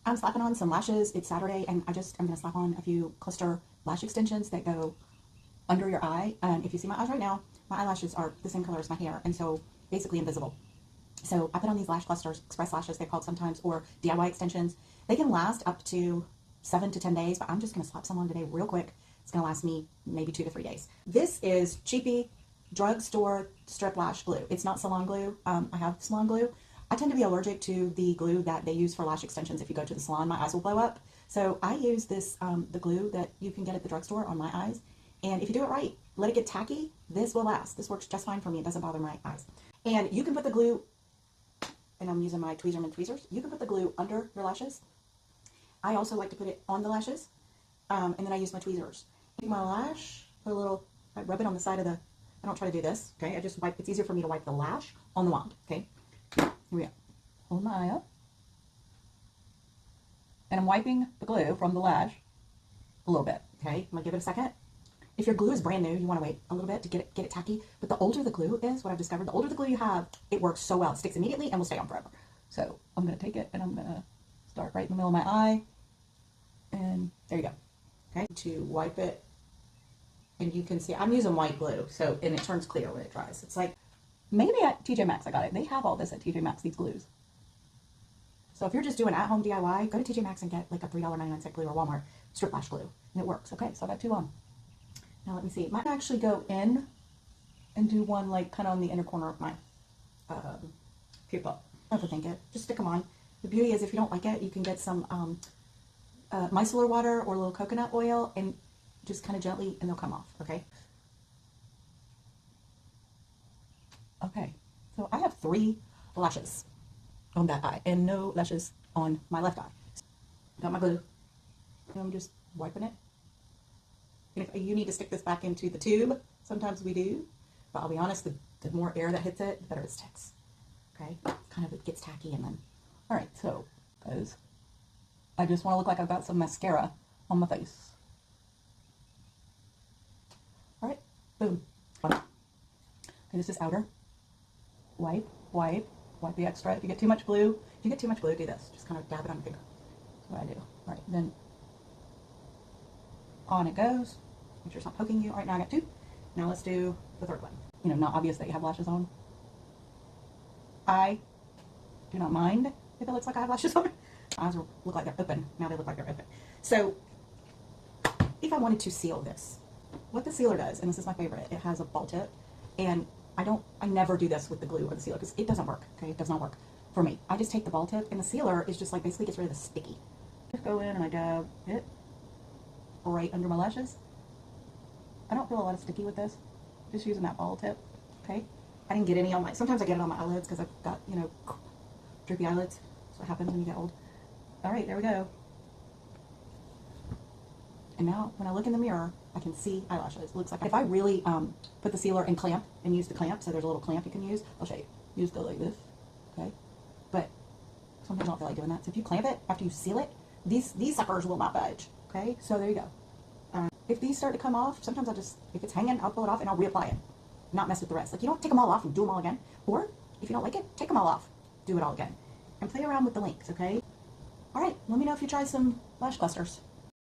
I'm slapping on some lashes. It's Saturday, and I'm gonna slap on a few cluster lash extensions that go under your eye. And if you see my eyes right now, my eyelashes are the same color as my hair, and so basically invisible. So I put on these lash clusters, express lashes they're called sometimes, or DIY extensions. They can last up to 7 to 10 days, but I'm just gonna slap some on today real quick. It's gonna last me maybe 2 to 3 days. This is cheapy drugstore strip lash glue. It's not salon glue. I have salon glue. I tend to be allergic to the glue that they use for lash extensions. If you go to the salon, my eyes will blow up. So I use this, the glue that you can get at the drugstore on my eyes. And if you do it right, let it get tacky, this will last. This works just fine for me. It doesn't bother my eyes. And you can put the glue, and I'm using my Tweezerman tweezers. You can put the glue under your lashes. I also like to put it on the lashes. And then I use my tweezers. Take my lash, put a little, I rub it on the side of the, I don't try to do this, okay? I just wipe, it's easier for me to wipe the lash on the wand, okay? Here we go. Hold my eye up. And I'm wiping the glue from the lash a little bit, okay? I'm gonna give it a second. If your glue is brand new, you wanna wait a little bit to get it tacky. But the older the glue is, what I've discovered, the older the glue you have, it works so well. It sticks immediately and will stay on forever. So I'm gonna take it and I'm gonna start right in the middle of my eye. And there you go, okay? To wipe it, and you can see, I'm using white glue, so, and it turns clear when it dries. It's like, maybe at TJ Maxx I got it. They have all this at TJ Maxx, these glues. So if you're just doing at-home DIY, go to TJ Maxx and get like a $3.99 glue, or Walmart strip lash glue, and it works. Okay, so I got 2 on. Now let me see. Might actually go in and do one like kind of on the inner corner of my pupil. Overthink it. Just stick them on. The beauty is, if you don't like it, you can get some micellar water or a little coconut oil and just kind of gently, and they'll come off. Okay. Okay. So I have 3 lashes on that eye and no lashes on my left eye. Got my glue. And I'm just wiping it. And if you need to stick this back into the tube, sometimes we do. But I'll be honest, the more air that hits it, the better it sticks. Okay? Kind of it gets tacky and then. Alright, so guys, I just want to look like I've got some mascara on my face. Alright, boom. Okay, this is outer. Wipe, wipe, wipe the extra. If you get too much glue, do this. Just kind of dab it on your finger. That's what I do. Alright, then on it goes. Make sure it's not poking you. Alright, now I got 2. Now let's do the 3rd one. You know, not obvious that you have lashes on. I do not mind if it looks like I have lashes on. My eyes look like they're open. Now they look like they're open. So, if I wanted to seal this, what the sealer does, and this is my favorite, it has a ball tip, and I never do this with the glue or the sealer because it doesn't work, okay? It does not work for me. I just take the ball tip, and the sealer is just like basically gets rid of the sticky. Just go in and I dab it right under my lashes. I don't feel a lot of sticky with this. Just using that ball tip, okay? I didn't get any on my, sometimes I get it on my eyelids because I've got, you know, droopy eyelids. That's what happens when you get old. Alright, there we go. And now, when I look in the mirror, I can see eyelashes. It looks like, if I really put the sealer and clamp, and use the clamp, so there's a little clamp you can use. I'll show you. You just go like this, okay? But sometimes I don't feel like doing that. So if you clamp it, after you seal it, these suckers will not budge, okay? So there you go. If these start to come off, sometimes I'll just, if it's hanging, I'll pull it off and I'll reapply it. Not mess with the rest. Like, you don't take them all off and do them all again. Or, if you don't like it, take them all off. Do it all again. And play around with the links, okay? Alright, let me know if you try some lash clusters.